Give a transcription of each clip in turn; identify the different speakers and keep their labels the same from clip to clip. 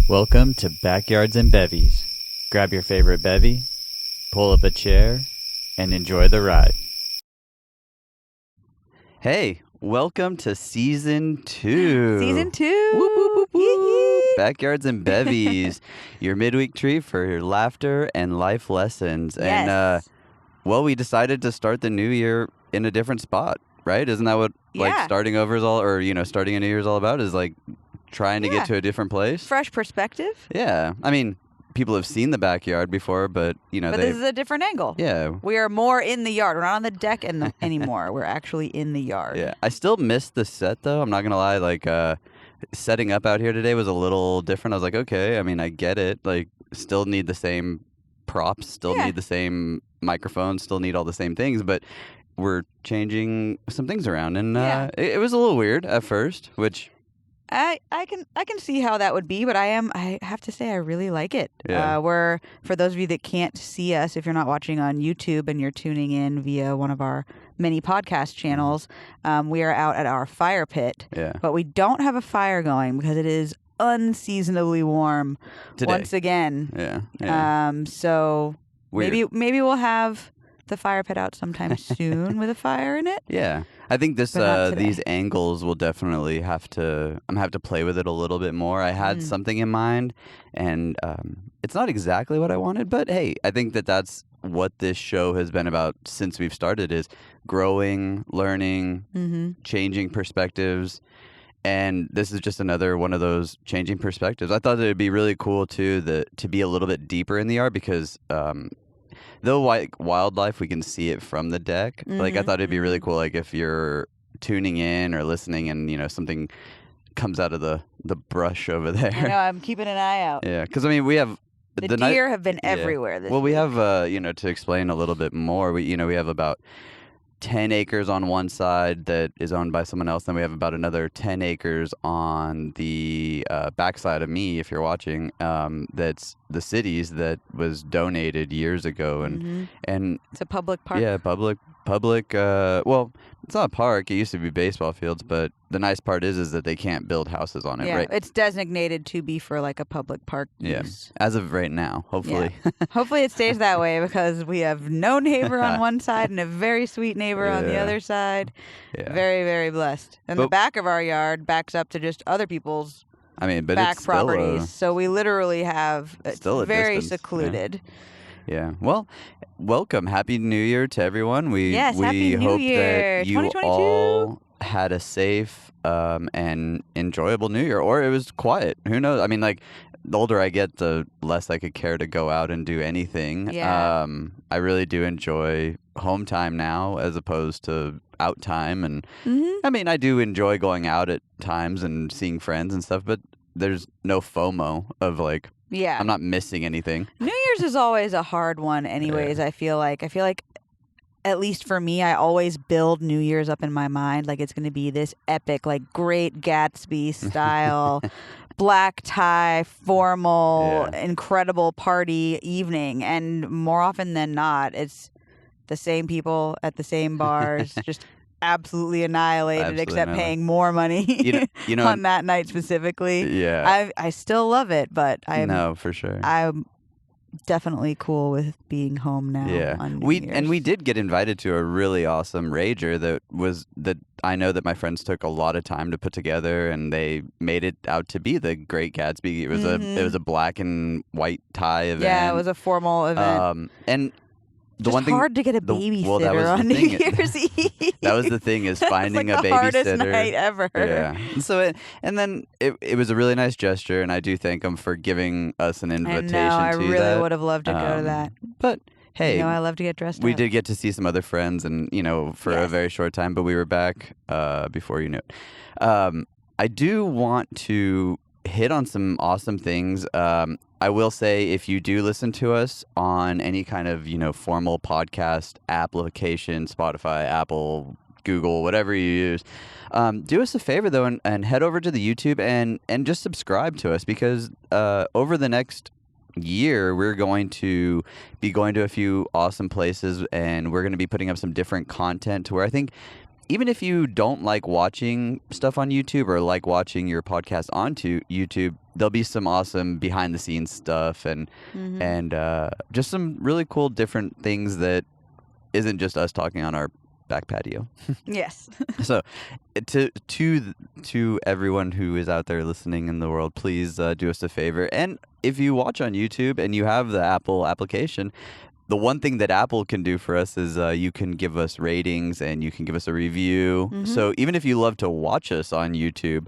Speaker 1: Welcome to Backyards and Bevvies. Grab your favorite bevy, pull up a chair, and enjoy the ride. Hey, welcome to Season 2.
Speaker 2: Season 2.
Speaker 1: Whoop, whoop, whoop, whoop. Backyards and Bevvies, your midweek treat for your laughter and life lessons.
Speaker 2: Yes.
Speaker 1: And, we decided to start the new year in a different spot, right? Isn't that what, starting over is all, or, starting a new year is all about, is like trying to get to a different place?
Speaker 2: Fresh perspective.
Speaker 1: Yeah. I mean, people have seen the backyard before, but,
Speaker 2: But this is a different angle.
Speaker 1: Yeah.
Speaker 2: We are more in the yard. We're not on the deck anymore. We're actually in the yard.
Speaker 1: Yeah. I still miss the set, though. I'm not going to lie. Like, setting up out here today was a little different. I was like, okay, I mean, I get it. Like, still need the same props, still need the same microphones, still need all the same things, but we're changing some things around. And it was a little weird at first, which...
Speaker 2: I can see how that would be, but I have to say I really like it.
Speaker 1: Yeah.
Speaker 2: For those of you that can't see us, if you're not watching on YouTube and you're tuning in via one of our many podcast channels, we are out at our fire pit.
Speaker 1: Yeah.
Speaker 2: But we don't have a fire going because it is unseasonably warm
Speaker 1: today.
Speaker 2: Once again.
Speaker 1: Yeah.
Speaker 2: So
Speaker 1: weird.
Speaker 2: maybe we'll have the fire pit out sometime soon with a fire in it.
Speaker 1: Yeah. I think these angles will definitely have to play with it a little bit more. I had something in mind, and it's not exactly what I wanted, but hey, I think that's what this show has been about since we've started, is growing, learning, changing perspectives. And this is just another one of those changing perspectives. I thought it would be really cool too to be a little bit deeper in the yard, because though like wildlife, we can see it from the deck. Like, I thought it'd be really cool, like if you're tuning in or listening and something comes out of the brush over there.
Speaker 2: I know, I'm keeping an eye out.
Speaker 1: Yeah, because I mean, we have
Speaker 2: the deer have been everywhere this week.
Speaker 1: We have to explain a little bit more. We have about 10 acres on one side that is owned by someone else. Then we have about another 10 acres on the backside of me, if you're watching, that's the city's, that was donated years ago. And
Speaker 2: it's a public park.
Speaker 1: Yeah, public. Well, it's not a park. It used to be baseball fields, but the nice part is that they can't build houses on it, right?
Speaker 2: It's designated to be for like a public park use.
Speaker 1: As of right now, hopefully.
Speaker 2: Yeah. Hopefully it stays that way, because we have no neighbor on one side and a very sweet neighbor on the other side. Yeah. Very, very blessed. And the back of our yard backs up to just other people's back properties. So we literally have very
Speaker 1: distance.
Speaker 2: Secluded.
Speaker 1: Yeah. Well, welcome. Happy New Year to everyone. We
Speaker 2: Happy New
Speaker 1: hope
Speaker 2: Year.
Speaker 1: that you all had a safe and enjoyable New Year, or it was quiet. Who knows? I mean, like, the older I get, the less I could care to go out and do anything.
Speaker 2: Yeah.
Speaker 1: I really do enjoy home time now as opposed to out time. And I mean, I do enjoy going out at times and seeing friends and stuff, but there's no FOMO of like, I'm not missing anything.
Speaker 2: New Year's is always a hard one anyways. I feel like at least for me, I always build New Year's up in my mind like it's going to be this epic, like Great Gatsby style black tie, formal, incredible party evening. And more often than not, it's the same people at the same bars, just absolutely annihilated, except paying more money on that night specifically.
Speaker 1: Yeah.
Speaker 2: I still love it, but
Speaker 1: No, for sure.
Speaker 2: I'm definitely cool with being home now.
Speaker 1: Yeah.
Speaker 2: On New Year's.
Speaker 1: We did get invited to a really awesome rager that I know that my friends took a lot of time to put together, and they made it out to be the Great Gatsby. It was a black and white tie event.
Speaker 2: Yeah, it was a formal event.
Speaker 1: And
Speaker 2: the one thing, hard to get a babysitter on New Year's Eve.
Speaker 1: That was the thing, is finding a babysitter.
Speaker 2: The hardest night ever.
Speaker 1: Yeah. And so it was a really nice gesture, and I do thank them for giving us an invitation.
Speaker 2: I really would have loved to go to that.
Speaker 1: But hey,
Speaker 2: I love to get dressed up.
Speaker 1: We did get to see some other friends, and for a very short time, but we were back before you knew it. I do want to hit on some awesome things. I will say, if you do listen to us on any kind of, formal podcast application, Spotify, Apple, Google, whatever you use, do us a favor, though, and head over to the YouTube and just subscribe to us, because over the next year, we're going to be going to a few awesome places, and we're going to be putting up some different content to where I think even if you don't like watching stuff on YouTube or like watching your podcast onto YouTube, there'll be some awesome behind the scenes stuff and just some really cool different things that isn't just us talking on our back patio.
Speaker 2: Yes.
Speaker 1: So to everyone who is out there listening in the world, please do us a favor. And if you watch on YouTube and you have the Apple application, the one thing that Apple can do for us is you can give us ratings and you can give us a review. So even if you love to watch us on YouTube,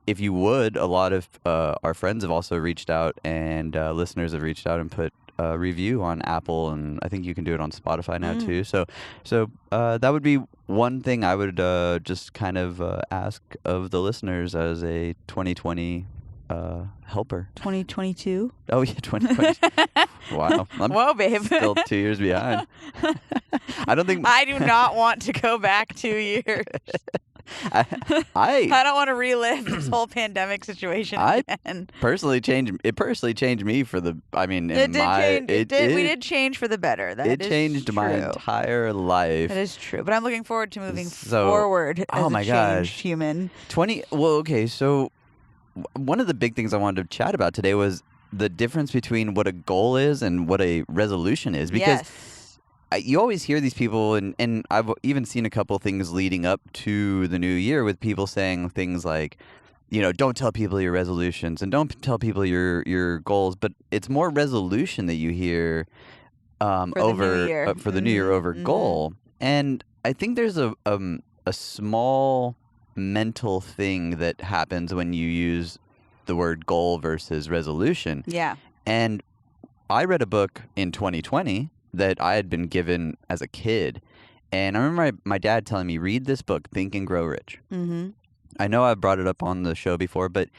Speaker 1: if you would, a lot of our friends have also reached out and listeners have reached out and put a review on Apple, and I think you can do it on Spotify now too. So that would be one thing I would just kind of ask of the listeners as a 2020 helper.
Speaker 2: 2022?
Speaker 1: Oh, yeah, 2020. Wow.
Speaker 2: Whoa, babe.
Speaker 1: Still 2 years behind. I don't think...
Speaker 2: I do not want to go back 2 years.
Speaker 1: I
Speaker 2: don't want to relive this whole pandemic situation again.
Speaker 1: It personally changed me for the... I mean,
Speaker 2: we did change for the better. That is
Speaker 1: changed
Speaker 2: true.
Speaker 1: my entire life.
Speaker 2: That is true. But I'm looking forward to moving forward as a changed human.
Speaker 1: Okay, so... One of the big things I wanted to chat about today was the difference between what a goal is and what a resolution is. Because you always hear these people, and I've even seen a couple things leading up to the new year with people saying things like, don't tell people your resolutions and don't tell people your goals. But it's more resolution that you hear for the new year over goal. And I think there's a small mental thing that happens when you use the word goal versus resolution.
Speaker 2: Yeah.
Speaker 1: And I read a book in 2020 that I had been given as a kid. And I remember my dad telling me, read this book, Think and Grow Rich. I know I brought it up on the show before, but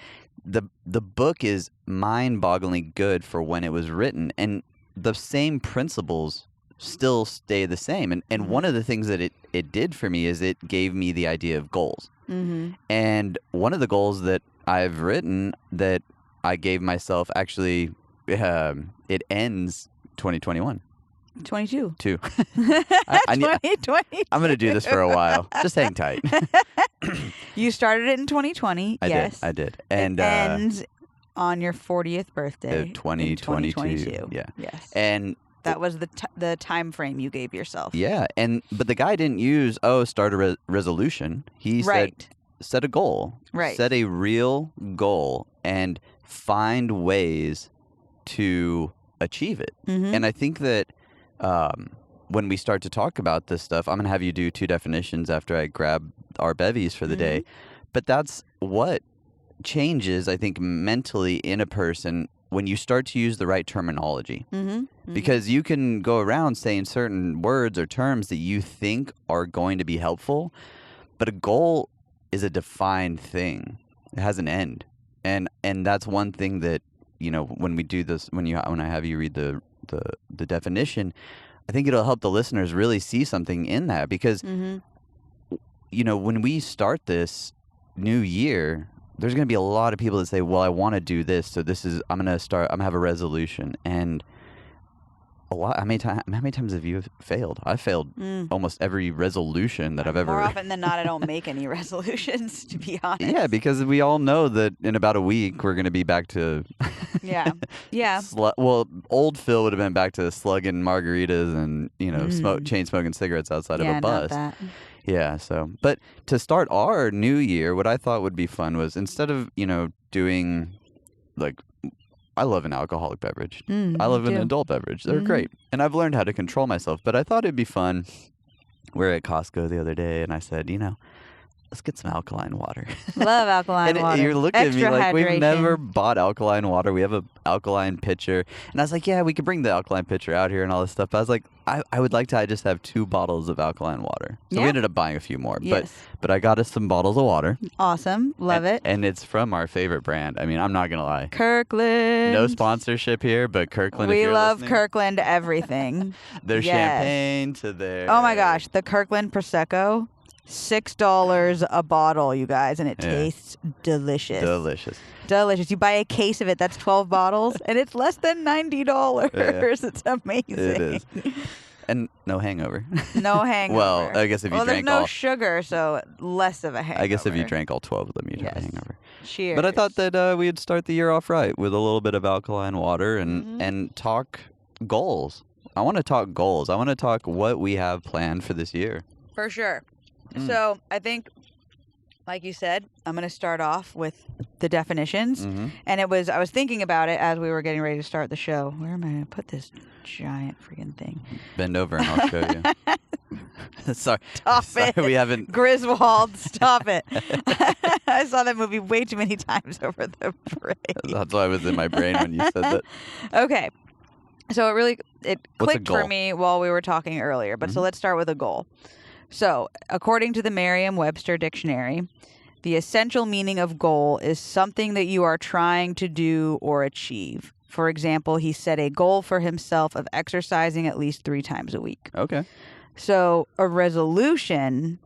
Speaker 1: the book is mind-bogglingly good for when it was written. And the same principles still stay the same. And one of the things that it did for me is it gave me the idea of goals. And one of the goals that I've written that I gave myself, actually, it ends 2021.
Speaker 2: 22.
Speaker 1: 2020. I'm going to do this for a while. Just hang tight.
Speaker 2: You started it in 2020.
Speaker 1: I did. And
Speaker 2: it ends on your 40th birthday.
Speaker 1: 2022. Yeah.
Speaker 2: Yes.
Speaker 1: And
Speaker 2: that was the time frame you gave yourself.
Speaker 1: Yeah, but the guy didn't use start a resolution. He said set a goal.
Speaker 2: Right.
Speaker 1: Set a real goal and find ways to achieve it. And I think that when we start to talk about this stuff, I'm going to have you do 2 definitions after I grab our bevies for the day. But that's what changes, I think, mentally in a person when you start to use the right terminology. Because you can go around saying certain words or terms that you think are going to be helpful, but a goal is a defined thing. It has an end. And that's one thing that, when we do this, when I have you read the definition, I think it'll help the listeners really see something in that. Because, when we start this new year, there's going to be a lot of people that say, well, I want to do this, so I'm going to have a resolution. And how many times have you failed? I've failed almost every resolution that I've ever...
Speaker 2: More often than not, I don't make any resolutions, to be honest.
Speaker 1: Yeah, because we all know that in about a week, we're going to be back to...
Speaker 2: Yeah.
Speaker 1: Well, old Phil would have been back to slugging margaritas and, chain smoking cigarettes outside of a bus.
Speaker 2: Not that.
Speaker 1: Yeah, but to start our new year, what I thought would be fun was instead of, doing, I love an alcoholic beverage. I love an adult beverage. They're great. And I've learned how to control myself, but I thought it'd be fun. We were at Costco the other day, and I said, let's get some alkaline water.
Speaker 2: Love alkaline water.
Speaker 1: You're looking at me like
Speaker 2: hydration.
Speaker 1: We've never bought alkaline water. We have an alkaline pitcher. And I was like, yeah, we could bring the alkaline pitcher out here and all this stuff. But I was like, I would like to just have 2 bottles of alkaline water. So we ended up buying a few more.
Speaker 2: Yes.
Speaker 1: But I got us some bottles of water.
Speaker 2: Awesome. Love it.
Speaker 1: And it's from our favorite brand. I mean, I'm not going to lie.
Speaker 2: Kirkland.
Speaker 1: No sponsorship here, but Kirkland,
Speaker 2: we
Speaker 1: if you're
Speaker 2: love
Speaker 1: listening.
Speaker 2: Kirkland everything.
Speaker 1: Their champagne to their...
Speaker 2: Oh my gosh. The Kirkland Prosecco. $6 a bottle, you guys, and it tastes delicious. Delicious. You buy a case of it, that's 12 bottles, and it's less than $90.
Speaker 1: Yeah.
Speaker 2: It's amazing.
Speaker 1: It is. And no hangover.
Speaker 2: No hangover.
Speaker 1: Well, I guess if you drank
Speaker 2: there's no
Speaker 1: all...
Speaker 2: sugar, so less of a hangover.
Speaker 1: I guess if you drank all 12 of them, you'd have a hangover.
Speaker 2: Cheers.
Speaker 1: But I thought that we'd start the year off right with a little bit of alkaline water and talk goals. I want to talk goals. I want to talk what we have planned for this year.
Speaker 2: For sure. So I think, like you said, I'm going to start off with the definitions. And I was thinking about it as we were getting ready to start the show. Where am I going to put this giant freaking thing?
Speaker 1: Bend over and I'll show you. Sorry.
Speaker 2: Stop it.
Speaker 1: We haven't...
Speaker 2: Griswold, stop it. I saw that movie way too many times over the break.
Speaker 1: That's why it was in my brain when you said that.
Speaker 2: Okay. So it clicked for
Speaker 1: goal?
Speaker 2: me while we were talking earlier. But so let's start with a goal. So, according to the Merriam-Webster dictionary, the essential meaning of goal is something that you are trying to do or achieve. For example, he set a goal for himself of exercising at least 3 times a week.
Speaker 1: Okay.
Speaker 2: So, a resolution,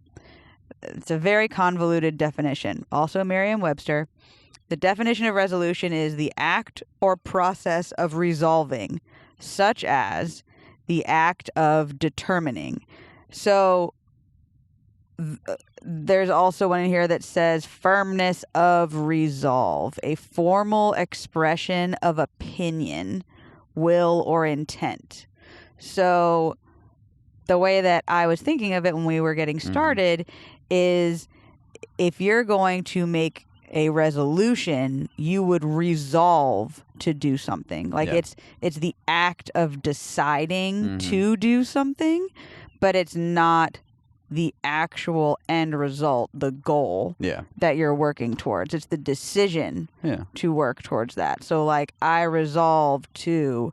Speaker 2: it's a very convoluted definition. Also, Merriam-Webster, the definition of resolution is the act or process of resolving, such as the act of determining. So, there's also one in here that says firmness of resolve, a formal expression of opinion, will, or intent. So the way that I was thinking of it when we were getting started is if you're going to make a resolution, you would resolve to do something. Like it's the act of deciding to do something, but it's not the actual end result, the goal that you're working towards. It's the decision to work towards that. So, like, I resolve to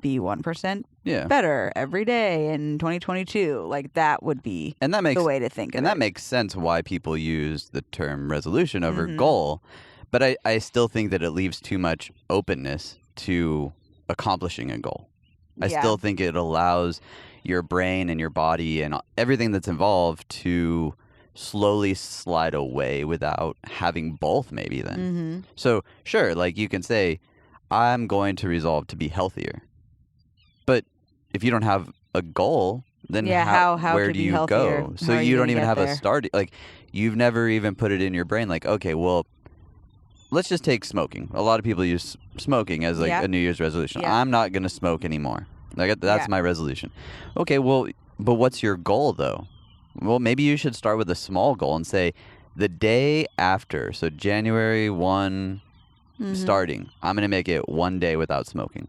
Speaker 2: be 1% better every day in 2022. Like, that would be the way to think of it.
Speaker 1: And that makes sense why people use the term resolution over goal. But I still think that it leaves too much openness to accomplishing a goal. I still think it allows your brain and your body and everything that's involved to slowly slide away without having both maybe then. So sure, like you can say, I'm going to resolve to be healthier. But if you don't have a goal, then where do you go? So you don't even have a start. Like you've never even put it in your brain like, okay, well, let's just take smoking. A lot of people use smoking as like a New Year's resolution. I'm not going to smoke anymore. Like that's my resolution. Okay, well, but what's your goal though? Well, maybe you should start with a small goal and say the day after, so January 1 starting, I'm going to make it 1 day without smoking.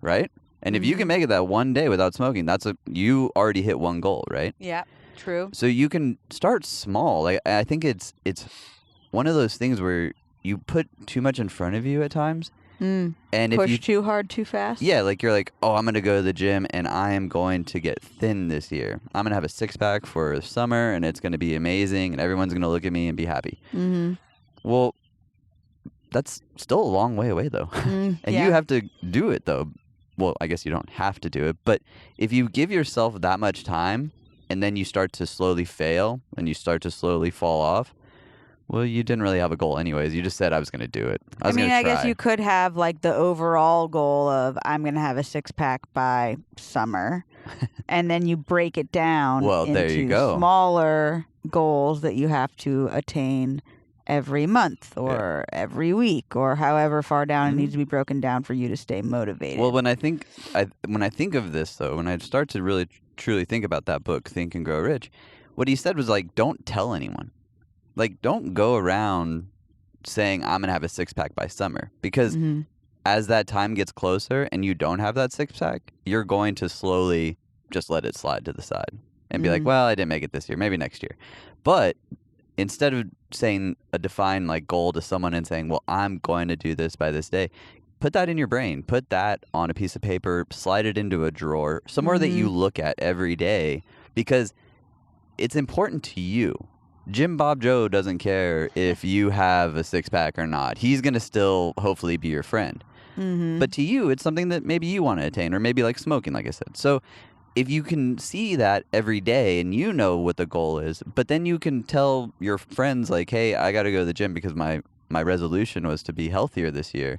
Speaker 1: Right? And if you can make it that 1 day without smoking, you already hit one goal, right?
Speaker 2: Yeah, true.
Speaker 1: So you can start small. Like I think it's one of those things where you put too much in front of you at times. And
Speaker 2: push
Speaker 1: if you
Speaker 2: too hard too fast.
Speaker 1: Yeah, like you're like, oh, I'm gonna go to the gym and I am going to get thin this year. I'm gonna have a 6-pack for summer and it's gonna be amazing and everyone's gonna look at me and be happy. Well, that's still a long way away though. And you have to do it though. Well, I guess you don't have to do it, but if you give yourself that much time and then you start to slowly fail and you start to slowly fall off, well, you didn't really have a goal anyways. You just said I was going to do it. I
Speaker 2: guess you could have like the overall goal of I'm going to have a 6-pack by summer. And then you break it down into smaller goals that you have to attain every month or every week or however far down it needs to be broken down for you to stay motivated.
Speaker 1: Well, when I think of this though, when I start to really truly think about that book, Think and Grow Rich, what he said was like, don't tell anyone. Like, don't go around saying, I'm going to have a 6-pack by summer. Because as that time gets closer and you don't have that 6-pack, you're going to slowly just let it slide to the side. And be like, well, I didn't make it this year. Maybe next year. But instead of saying a defined like goal to someone and saying, well, I'm going to do this by this day, put that in your brain. Put that on a piece of paper. Slide it into a drawer. Somewhere that you look at every day. Because it's important to you. Jim Bob Joe doesn't care if you have a 6-pack or not. He's going to still hopefully be your friend. But to you, it's something that maybe you want to attain, or maybe like smoking, like I said. So if you can see that every day and you know what the goal is, but then you can tell your friends like, hey, I got to go to the gym because my resolution was to be healthier this year.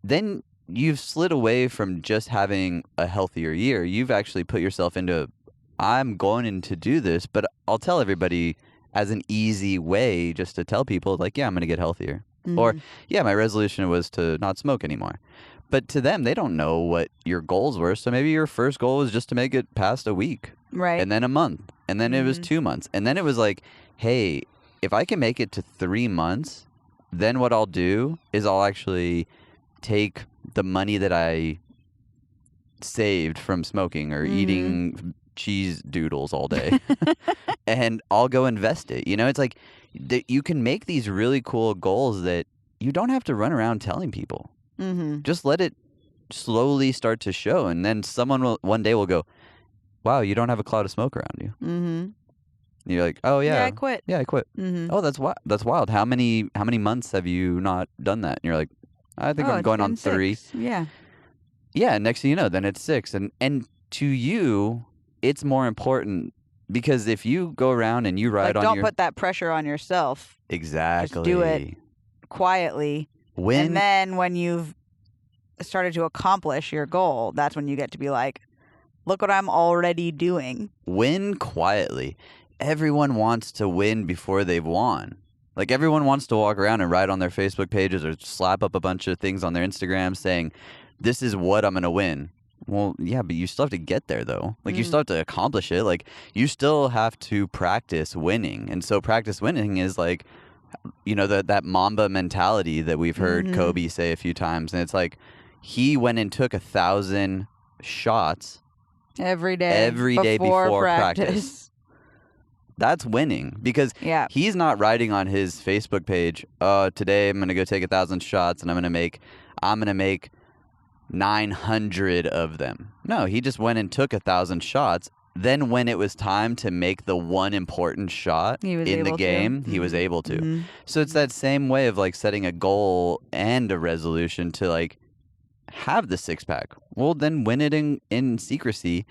Speaker 1: Then you've slid away from just having a healthier year. You've actually put yourself into, I'm going to do this, but I'll tell everybody as an easy way just to tell people, like, yeah, I'm going to get healthier. Or, yeah, my resolution was to not smoke anymore. But to them, they don't know what your goals were. So maybe your first goal was just to make it past a week.
Speaker 2: Right.
Speaker 1: And then a month. And then it was 2 months. And then it was like, hey, if I can make it to 3 months, then what I'll do is I'll actually take the money that I saved from smoking or eating cheese doodles all day and I'll go invest it. You know, it's like you can make these really cool goals that you don't have to run around telling people. Just let it slowly start to show. And then someone will one day will go, wow, you don't have a cloud of smoke around you. And you're like, oh yeah.
Speaker 2: Yeah, I quit.
Speaker 1: Yeah, I quit. Oh, that's wild. How many months have you not done that? And you're like, I think I'm going on 3.
Speaker 2: 6. Yeah.
Speaker 1: Yeah, next thing you know, then it's 6. And to you, it's more important because if you go around and you ride on
Speaker 2: don't put that pressure on yourself.
Speaker 1: Exactly.
Speaker 2: Just do it quietly. And then when you've started to accomplish your goal, that's when you get to be like, look what I'm already doing.
Speaker 1: Win quietly. Everyone wants to win before they've won. Like, everyone wants to walk around and write on their Facebook pages or slap up a bunch of things on their Instagram saying, this is what I'm going to win. Well, yeah, but you still have to get there, though. Like, you still have to accomplish it. Like, you still have to practice winning. And so practice winning is like, you know, that Mamba mentality that we've heard Kobe say a few times. And it's like, he went and took 1,000 shots
Speaker 2: every day
Speaker 1: before practice. That's winning because he's not writing on his Facebook page, today I'm going to go take 1,000 shots and I'm going to make 900 of them. No, he just went and took 1,000 shots. Then when it was time to make the one important shot in the game, he was able to. So it's that same way of like setting a goal and a resolution to like have the 6-pack. Well, then win it in secrecy.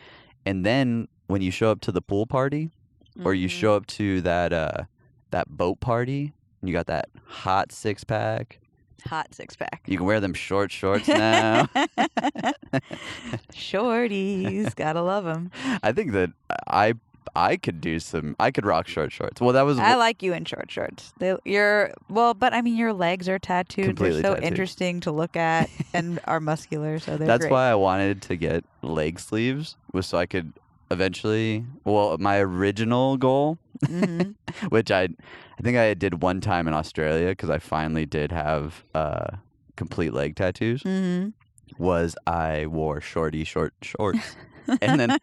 Speaker 1: And then when you show up to the pool party or you show up to that boat party, and you got that hot 6-pack.
Speaker 2: Hot 6-pack.
Speaker 1: You can wear them short shorts now.
Speaker 2: Shorties. Gotta love them.
Speaker 1: I think that I could rock short shorts. Well,
Speaker 2: I like you in short shorts. But I mean, your legs are tattooed.
Speaker 1: Completely
Speaker 2: they're so
Speaker 1: tattooed.
Speaker 2: Interesting to look at and are muscular, so they're
Speaker 1: That's
Speaker 2: great.
Speaker 1: why I wanted to get leg sleeves, was so I could eventually, my original goal, which I think I did one time in Australia because I finally did have complete leg tattoos, was I wore short shorts and then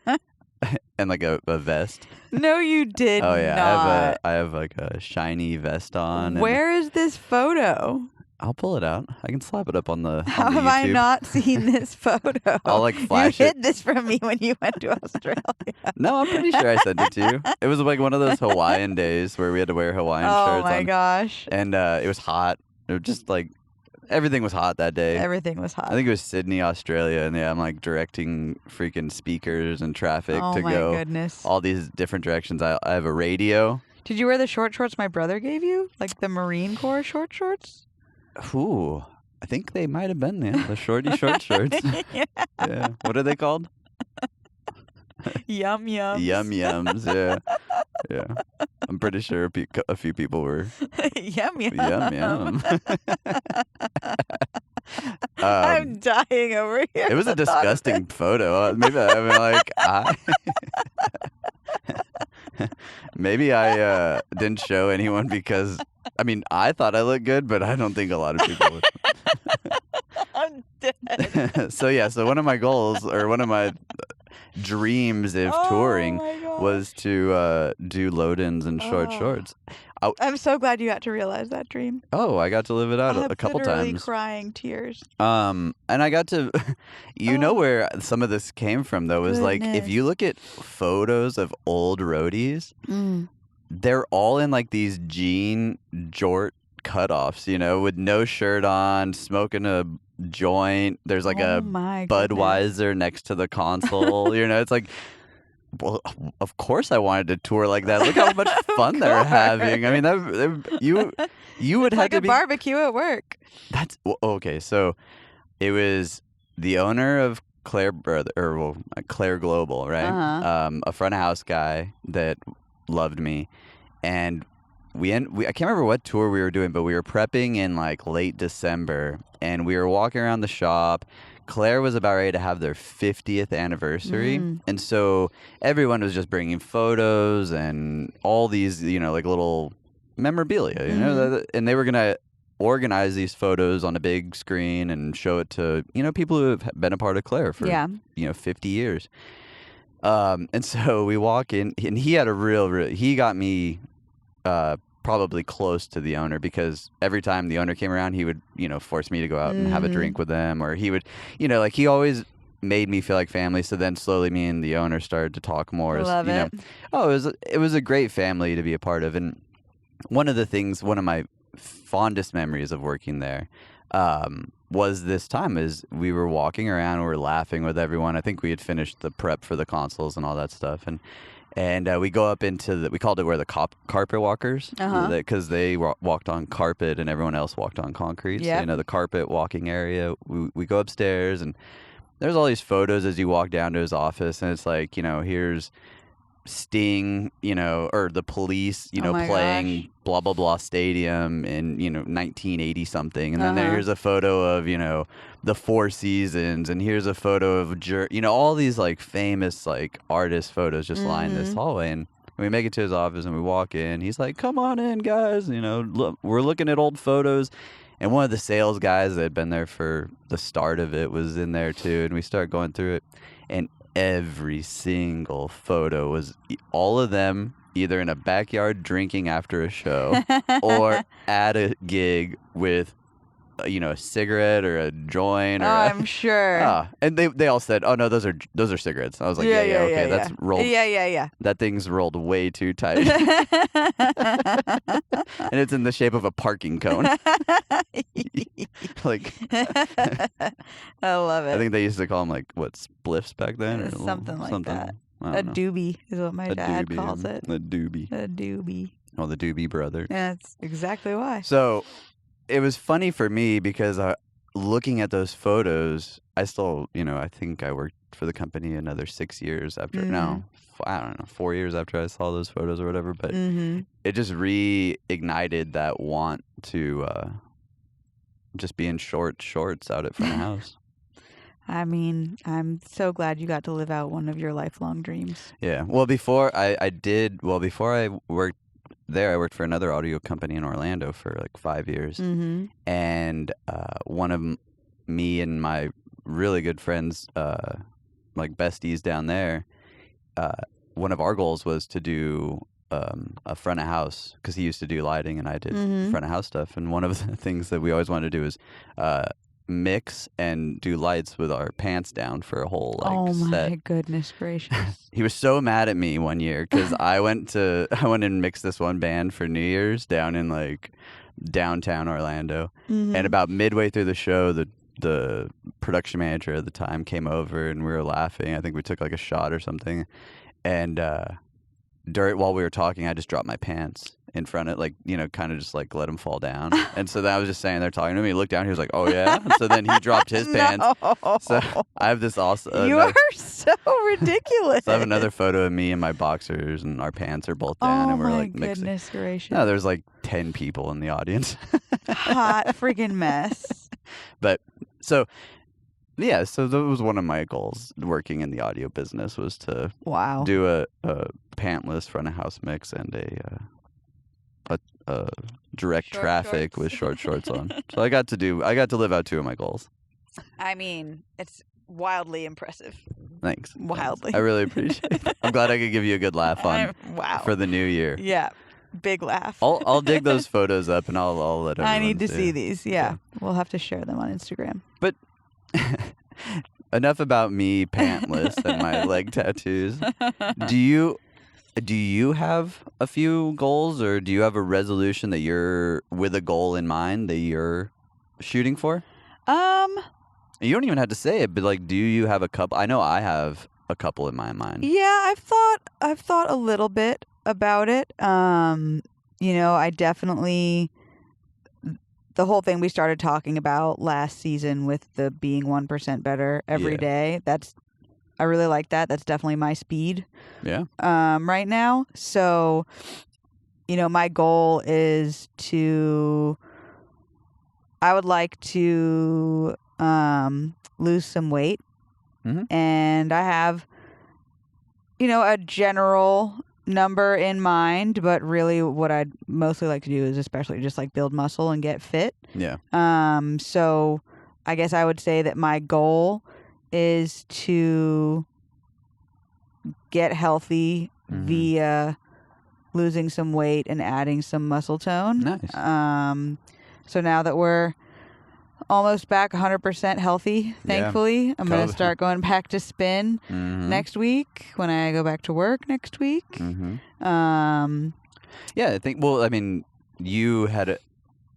Speaker 1: and like a vest.
Speaker 2: No, you did
Speaker 1: Oh yeah,
Speaker 2: not.
Speaker 1: I have like a shiny vest on.
Speaker 2: Where is this photo?
Speaker 1: I'll pull it out. I can slap it up on the
Speaker 2: How
Speaker 1: on the
Speaker 2: have I
Speaker 1: YouTube.
Speaker 2: not seen this photo?
Speaker 1: I'll like flash
Speaker 2: you
Speaker 1: it.
Speaker 2: hid this from me when you went to Australia.
Speaker 1: No, I'm pretty sure I sent it to you. It was like one of those Hawaiian days where we had to wear Hawaiian
Speaker 2: Oh
Speaker 1: shirts.
Speaker 2: my gosh.
Speaker 1: And it was hot. It was just like everything was hot that day.
Speaker 2: Everything was hot.
Speaker 1: I think it was Sydney, Australia, and yeah, I'm like directing freaking speakers and traffic
Speaker 2: Oh
Speaker 1: to
Speaker 2: my
Speaker 1: go
Speaker 2: goodness.
Speaker 1: all these different directions. I have a radio.
Speaker 2: Did you wear the short shorts my brother gave you? Like the Marine Corps short shorts?
Speaker 1: Ooh, I think they might have been the shorty short shorts. Yeah. What are they called?
Speaker 2: Yum yums.
Speaker 1: Yum yums. Yeah. Yeah. I'm pretty sure a few people were.
Speaker 2: Yum yum.
Speaker 1: Yum yum.
Speaker 2: I'm dying over here.
Speaker 1: It was a disgusting photo. Maybe maybe I didn't show anyone because I thought I looked good, but I don't think a lot of people would.
Speaker 2: I'm dead.
Speaker 1: So one of my goals or one of my dreams of touring was to do load-ins and short shorts.
Speaker 2: I'm so glad you got to realize that dream.
Speaker 1: Oh, I got to live it out a couple times.
Speaker 2: Crying tears.
Speaker 1: And I got to, know where some of this came from though, was like, if you look at photos of old roadies, they're all in like these jean jort cutoffs, with no shirt on, smoking a joint. There's like a Budweiser next to the console. It's like, well, of course I wanted to tour like that. Look how much fun they're having. You would have
Speaker 2: like
Speaker 1: to
Speaker 2: a barbecue at work.
Speaker 1: That's okay. So it was the owner of Claire Claire Global, right? A front of house guy that loved me, and I can't remember what tour we were doing, but we were prepping in like late December, and we were walking around the shop. Claire was about ready to have their 50th anniversary, and so everyone was just bringing photos and all these, like little memorabilia, and they were gonna organize these photos on a big screen and show it to people who have been a part of Claire for 50 years. And so we walk in, and he had he got me probably close to the owner, because every time the owner came around, he would force me to go out and have a drink with them, or he would he always made me feel like family. So then slowly me and the owner started to talk more.
Speaker 2: Love it.
Speaker 1: It was a great family to be a part of. And one of my fondest memories of working there was this time is we were walking around, we were laughing with everyone. I think we had finished the prep for the consoles and all that stuff, and we go up into we called it where the carpet walkers, because they walked on carpet and everyone else walked on concrete.
Speaker 2: Yep.
Speaker 1: So the carpet walking area. We go upstairs, and there's all these photos as you walk down to his office, and it's like here's Sting, or the Police, playing
Speaker 2: gosh.
Speaker 1: blah blah blah stadium in 1980 something, and then here's a photo of the Four Seasons, and here's a photo of all these like famous like artist photos just line this hallway. And we make it to his office and we walk in. He's like, "Come on in, guys. Look, we're looking at old photos." And one of the sales guys that had been there for the start of it was in there too, and we start going through it, and every single photo was all of them either in a backyard drinking after a show or at a gig with a cigarette or a joint. Or
Speaker 2: I'm sure.
Speaker 1: And they all said, "Oh no, those are cigarettes." I was like, okay, that's rolled.
Speaker 2: Yeah. That
Speaker 1: thing's rolled way too tight, and it's in the shape of a parking cone. Like,
Speaker 2: I love it.
Speaker 1: I think they used to call them like spliffs back then, or
Speaker 2: something like that.
Speaker 1: A
Speaker 2: doobie is what my dad calls it.
Speaker 1: A doobie.
Speaker 2: A doobie.
Speaker 1: Oh, the Doobie Brothers.
Speaker 2: Yeah, that's exactly why.
Speaker 1: So it was funny for me because looking at those photos, I still, I think I worked for the company another 6 years after. No, I don't know, 4 years after I saw those photos or whatever. But it just reignited that want to just be in shorts out at front of house.
Speaker 2: I mean, I'm so glad you got to live out one of your lifelong dreams.
Speaker 1: Yeah. Well, before I worked there, I worked for another audio company in Orlando for like 5 years. And one of me and my really good friends, like besties down there, one of our goals was to do a front of house, because he used to do lighting and I did front of house stuff. And one of the things that we always wanted to do is mix and do lights with our pants down for a whole set.
Speaker 2: My goodness gracious.
Speaker 1: He was so mad at me one year because I went and mixed this one band for New Year's down in like downtown Orlando. And about midway through the show, the production manager at the time came over and we were laughing. I think we took like a shot or something, and while we were talking, I just dropped my pants in front of, kind of just like let him fall down. And so then I was just standing there talking to him. He looked down. He was like, "Oh yeah." And so then he dropped his pants. So I have this also.
Speaker 2: You are so ridiculous.
Speaker 1: So I have another photo of me in my boxers, and our pants are both down, and we're like mixing.
Speaker 2: Oh my goodness gracious.
Speaker 1: No, there's like 10 people in the audience.
Speaker 2: Hot freaking mess.
Speaker 1: But so. Yeah, so that was one of my goals working in the audio business, was to do a pantless front of house mix and a direct
Speaker 2: Short
Speaker 1: traffic
Speaker 2: shorts.
Speaker 1: with short shorts on. So I got to live out two of my goals.
Speaker 2: I mean, it's wildly impressive.
Speaker 1: Thanks.
Speaker 2: Wildly.
Speaker 1: I really appreciate it. I'm glad I could give you a good laugh for the new year.
Speaker 2: Yeah. Big laugh.
Speaker 1: I'll dig those photos up and I'll let everyone
Speaker 2: I need to
Speaker 1: see.
Speaker 2: see these. Yeah. We'll have to share them on Instagram.
Speaker 1: But enough about me pantless and my leg tattoos. Do you have a few goals, or do you have a resolution that you're with a goal in mind that you're shooting for? You don't even have to say it, but like, do you have a couple? I know I have a couple in my mind.
Speaker 2: Yeah, I've thought a little bit about it. I definitely the whole thing we started talking about last season with the being 1% better every day. I really like that. That's definitely my speed.
Speaker 1: Yeah.
Speaker 2: Right now. So, my goal is I would like to lose some weight.
Speaker 1: Mm-hmm.
Speaker 2: And I have, a general number in mind, but really what I'd mostly like to do is especially just like build muscle and get fit.
Speaker 1: Yeah.
Speaker 2: So I guess I would say that my goal is to get healthy via losing some weight and adding some muscle tone.
Speaker 1: Nice.
Speaker 2: So now that we're almost back 100% healthy, thankfully, I'm going to start going back to spin next week when I go back to work next week.
Speaker 1: Yeah, I think, well, I mean, you had,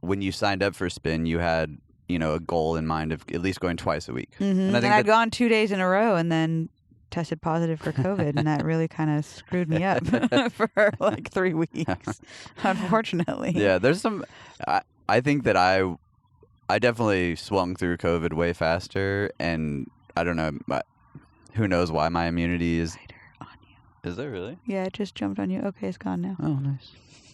Speaker 1: when you signed up for spin, you had, a goal in mind of at least going twice a week.
Speaker 2: And I'd gone 2 days in a row and then tested positive for COVID, and that really kind of screwed me up for like 3 weeks, unfortunately.
Speaker 1: Yeah, there's some, I think that I definitely swung through COVID way faster, and I don't know, who knows why my immunity is.
Speaker 2: On you.
Speaker 1: Is there really?
Speaker 2: Yeah, it just jumped on you. Okay, it's gone now.
Speaker 1: Oh, nice.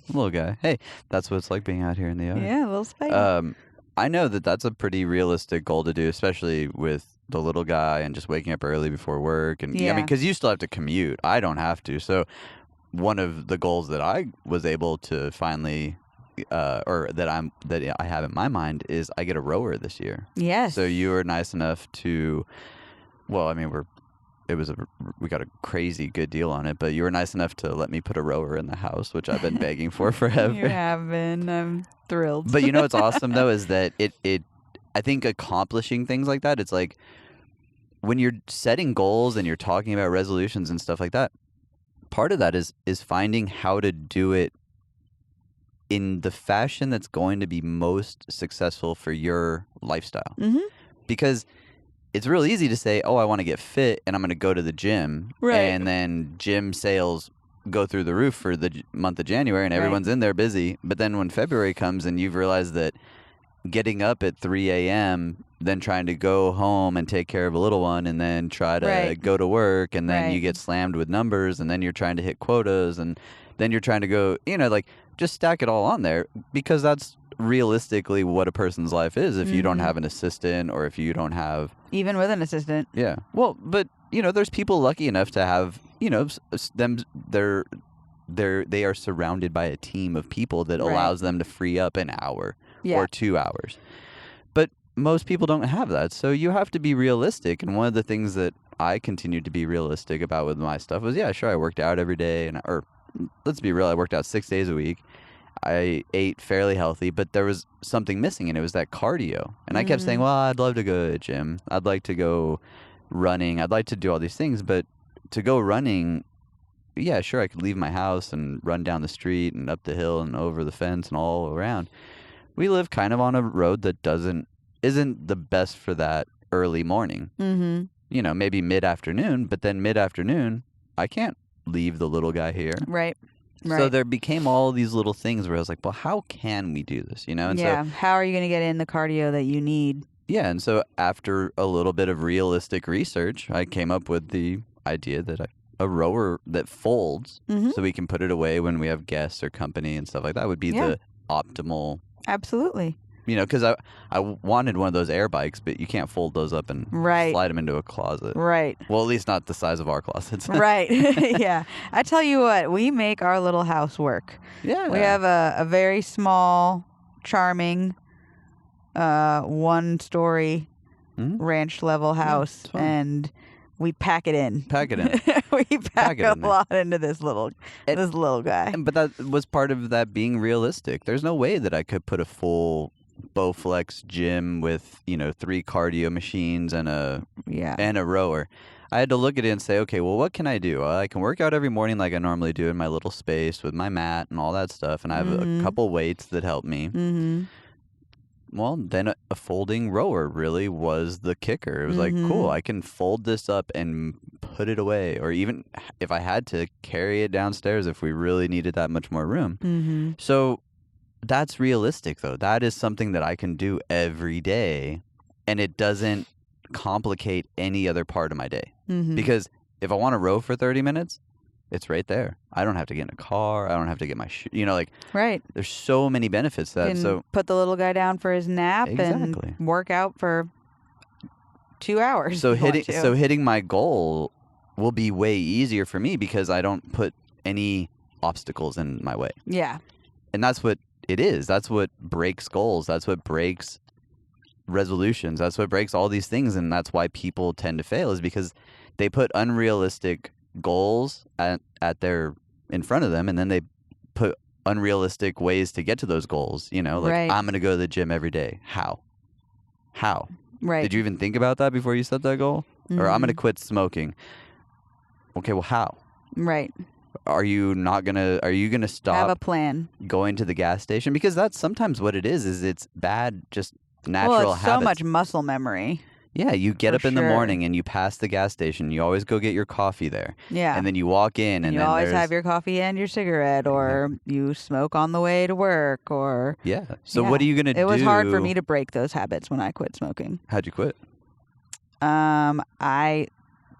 Speaker 1: Little guy. Hey, that's what it's like being out here in the yard.
Speaker 2: Yeah, a little spiky.
Speaker 1: I know that that's a pretty realistic goal to do, especially with the little guy and just waking up early before work. And I mean, because you still have to commute. I don't have to. So one of the goals that I was able to finally, or that I have in my mind, is I get a rower this year.
Speaker 2: Yes.
Speaker 1: So you were nice enough to, well, I mean, we got a crazy good deal on it, but you were nice enough to let me put a rower in the house, which I've been begging for forever.
Speaker 2: You have been. I'm thrilled.
Speaker 1: But what's awesome though is that I think accomplishing things like that, it's like when you're setting goals and you're talking about resolutions and stuff like that, part of that is finding how to do it in the fashion that's going to be most successful for your lifestyle. Because it's real easy to say, oh, I want to get fit and I'm going to go to the gym.
Speaker 2: Right.
Speaker 1: And then gym sales go through the roof for the month of January and everyone's in there busy. But then when February comes and you've realized that getting up at 3 a.m., then trying to go home and take care of a little one and then try to go to work, and then you get slammed with numbers, and then you're trying to hit quotas, and then you're trying to go, like just stack it all on there, because that's realistically what a person's life is if you don't have an assistant, or if you don't have,
Speaker 2: even with an assistant.
Speaker 1: Yeah. Well, but there's people lucky enough to have, they are surrounded by a team of people that allows them to free up an hour or 2 hours. But most people don't have that. So you have to be realistic. And one of the things that I continued to be realistic about with my stuff was, sure, I worked out every day, or let's be real, I worked out 6 days a week. I ate fairly healthy, but there was something missing, and it was that cardio. And I kept saying, well, I'd love to go to the gym. I'd like to go running. I'd like to do all these things. But to go running, yeah, sure, I could leave my house and run down the street and up the hill and over the fence and all around. We live kind of on a road that isn't the best for that early morning. Maybe mid-afternoon, but then mid-afternoon, I can't leave the little guy here.
Speaker 2: Right.
Speaker 1: So there became all these little things where I was like, well, how can we do this? And
Speaker 2: so, how are you going to get in the cardio that you need?
Speaker 1: Yeah, and so after a little bit of realistic research, I came up with the idea that a rower that folds, so we can put it away when we have guests or company and stuff like that, would be the optimal.
Speaker 2: Absolutely.
Speaker 1: Because I wanted one of those air bikes, but you can't fold those up and slide them into a closet.
Speaker 2: Right.
Speaker 1: Well, at least not the size of our closets.
Speaker 2: Right. Yeah. I tell you what, we make our little house work.
Speaker 1: Yeah.
Speaker 2: We have a very small, charming, one-story ranch level house, and we pack it in. We pack a lot into this little guy.
Speaker 1: But that was part of that being realistic. There's no way that I could put a full Bowflex gym with 3 cardio machines and a rower. I had to look at it and say, okay, well, what can I do? I can work out every morning like I normally do in my little space with my mat and all that stuff, and I have a couple weights that help me. Well, then a folding rower really was the kicker. It was like, cool, I can fold this up and put it away, or even if I had to carry it downstairs if we really needed that much more room. So that's realistic, though. That is something that I can do every day, and it doesn't complicate any other part of my day.
Speaker 2: Mm-hmm.
Speaker 1: Because if I want to row for 30 minutes, it's right there. I don't have to get in a car. I don't have to get my
Speaker 2: right.
Speaker 1: There's so many benefits to that.
Speaker 2: You can
Speaker 1: So
Speaker 2: put the little guy down for his nap
Speaker 1: exactly.
Speaker 2: and work out for 2 hours.
Speaker 1: So hitting my goal will be way easier for me because I don't put any obstacles in my way.
Speaker 2: Yeah.
Speaker 1: And that's what it is. That's what breaks goals. That's what breaks resolutions. That's what breaks all these things. And that's why people tend to fail, is because they put unrealistic goals in front of them, and then they put unrealistic ways to get to those goals. Like,
Speaker 2: right.
Speaker 1: I'm going to go to the gym every day. How?
Speaker 2: Right.
Speaker 1: Did you even think about that before you set that goal?
Speaker 2: Mm-hmm.
Speaker 1: Or I'm going to quit smoking. Okay, well, how?
Speaker 2: Right.
Speaker 1: Are you going to stop?
Speaker 2: Have a plan.
Speaker 1: Going to the gas station? Because that's sometimes what it is it's bad, just natural
Speaker 2: well, it's
Speaker 1: habits.
Speaker 2: so much muscle memory.
Speaker 1: Yeah, you get up in the
Speaker 2: sure.
Speaker 1: morning and you pass the gas station. You always go get your coffee there.
Speaker 2: Yeah.
Speaker 1: And then you walk in and
Speaker 2: you
Speaker 1: then
Speaker 2: always have your coffee and your cigarette, or you smoke on the way to work, or...
Speaker 1: Yeah. So what are you going to do?
Speaker 2: It was hard for me to break those habits when I quit smoking.
Speaker 1: How'd you quit?
Speaker 2: I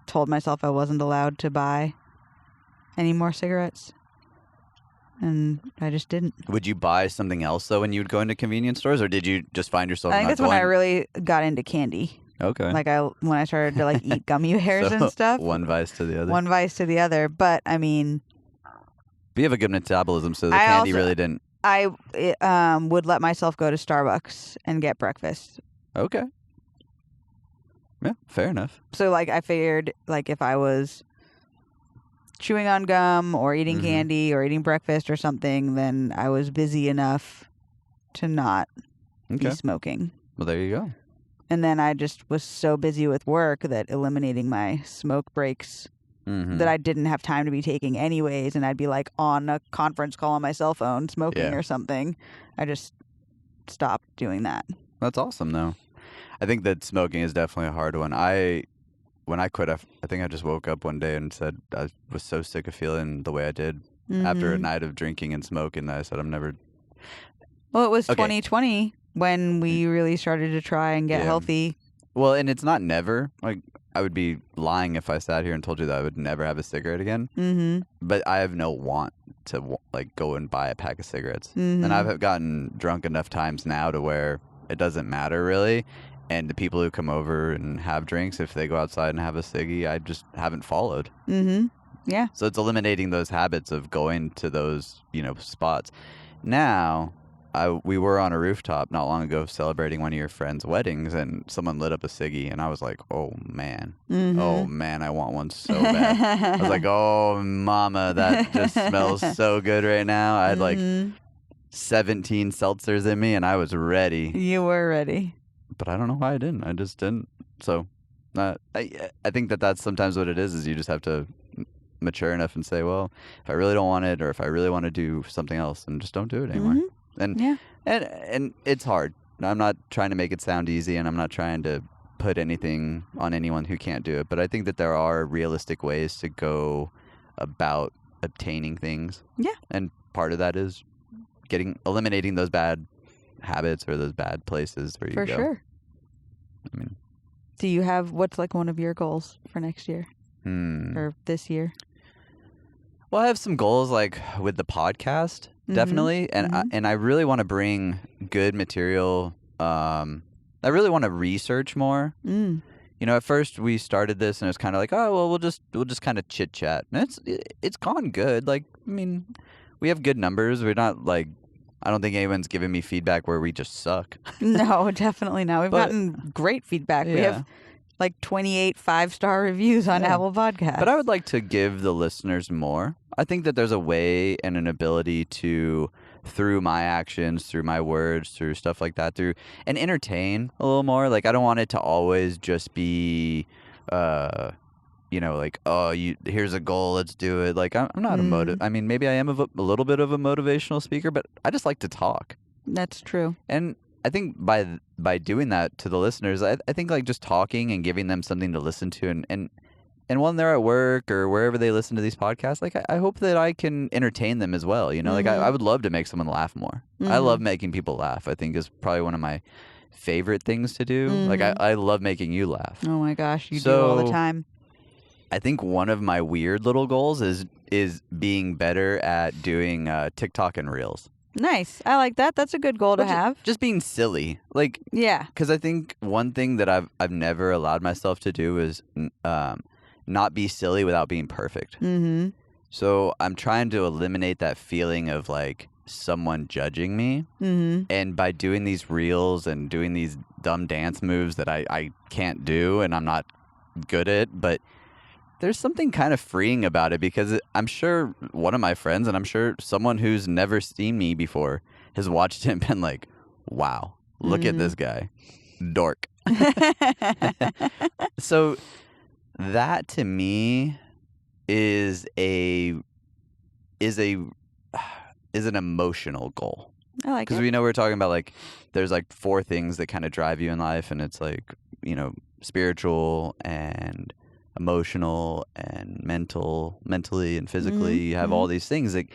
Speaker 2: told myself I wasn't allowed to buy any more cigarettes. And I just didn't.
Speaker 1: Would you buy something else, though, when you would go into convenience stores? Or did you just find yourself
Speaker 2: I think
Speaker 1: not
Speaker 2: that's when I really got into candy.
Speaker 1: Okay.
Speaker 2: Like when I started to eat gummy bears and stuff.
Speaker 1: One vice to the other.
Speaker 2: One vice to the other. But I mean,
Speaker 1: but you have a good metabolism, so the candy really didn't.
Speaker 2: I would let myself go to Starbucks and get breakfast.
Speaker 1: Okay. Yeah, fair enough.
Speaker 2: So I figured if I was chewing on gum or eating candy or eating breakfast or something, then I was busy enough to not be smoking.
Speaker 1: Well, there you go.
Speaker 2: And then I just was so busy with work that eliminating my smoke breaks that I didn't have time to be taking anyways. And I'd be on a conference call on my cell phone smoking or something. I just stopped doing that.
Speaker 1: That's awesome, though. I think that smoking is definitely a hard one. When I quit, I think I just woke up one day and said I was so sick of feeling the way I did after a night of drinking and smoking that I said I'm never...
Speaker 2: Well, it was 2020 when we really started to try and get healthy.
Speaker 1: Well, and it's not never. I would be lying if I sat here and told you that I would never have a cigarette again. Mm-hmm. But I have no want to go and buy a pack of cigarettes. Mm-hmm. And I've gotten drunk enough times now to where it doesn't matter really. And the people who come over and have drinks, if they go outside and have a ciggy, I just haven't followed.
Speaker 2: Mm-hmm. Yeah.
Speaker 1: So it's eliminating those habits of going to those, spots. Now, we were on a rooftop not long ago celebrating one of your friends' weddings, and someone lit up a ciggy, and I was like, oh, man. Mm-hmm. Oh, man, I want one so bad. I was like, oh, mama, that just smells so good right now. I had 17 seltzers in me, and I was ready.
Speaker 2: You were ready.
Speaker 1: But I don't know why I didn't. I just didn't. So I think that's sometimes what it is you just have to mature enough and say, well, if I really don't want it, or if I really want to do something else, then just don't do it anymore. And it's hard. I'm not trying to make it sound easy, and I'm not trying to put anything on anyone who can't do it. But I think that there are realistic ways to go about obtaining things. Yeah. And part of that is eliminating those bad habits or those bad places where you go. For sure. I mean,
Speaker 2: do you have what's one of your goals for next year or this year?
Speaker 1: Well, I have some goals with the podcast, definitely, and I really want to bring good material. I really want to research more. At first we started this and it was kind of we'll just kind of chit chat, and it's gone good. We have good numbers. We're not I don't think anyone's given me feedback where we just suck.
Speaker 2: No, definitely not. We've gotten great feedback. We have 28 5-star reviews on Apple Podcasts.
Speaker 1: But I would like to give the listeners more. I think that there's a way and an ability to, through my actions, through my words, through stuff like that, and entertain a little more. I don't want it to always just be... here's a goal, let's do it. I'm not a maybe I am a little bit of a motivational speaker, but I just like to talk.
Speaker 2: That's true.
Speaker 1: And I think by doing that to the listeners, I think just talking and giving them something to listen to and and when they're at work or wherever they listen to these podcasts, like I hope that I can entertain them as well. You know, like I would love to make someone laugh more. I love making people laugh. I think is probably one of my favorite things to do. Like I love making you laugh.
Speaker 2: Oh my gosh, you do all the time.
Speaker 1: I think one of my weird little goals is being better at doing TikTok and Reels.
Speaker 2: Nice. I like that. That's a good goal to have.
Speaker 1: Just being silly. Like,
Speaker 2: yeah.
Speaker 1: Because I think one thing that I've never allowed myself to do is not be silly without being perfect. Mm-hmm. So I'm trying to eliminate that feeling of like someone judging me. Mm-hmm. And by doing these reels and doing these dumb dance moves that I can't do and I'm not good at, but there's something kind of freeing about it because I'm sure one of my friends and I'm sure someone who's never seen me before has watched it and been like, wow, look at this guy. Dork. So that to me is an emotional goal.
Speaker 2: I like it.
Speaker 1: Because we know we're talking about like there's like 4 things that kind of drive you in life, and it's like, you know, spiritual and emotional and mentally and physically. You have all these things that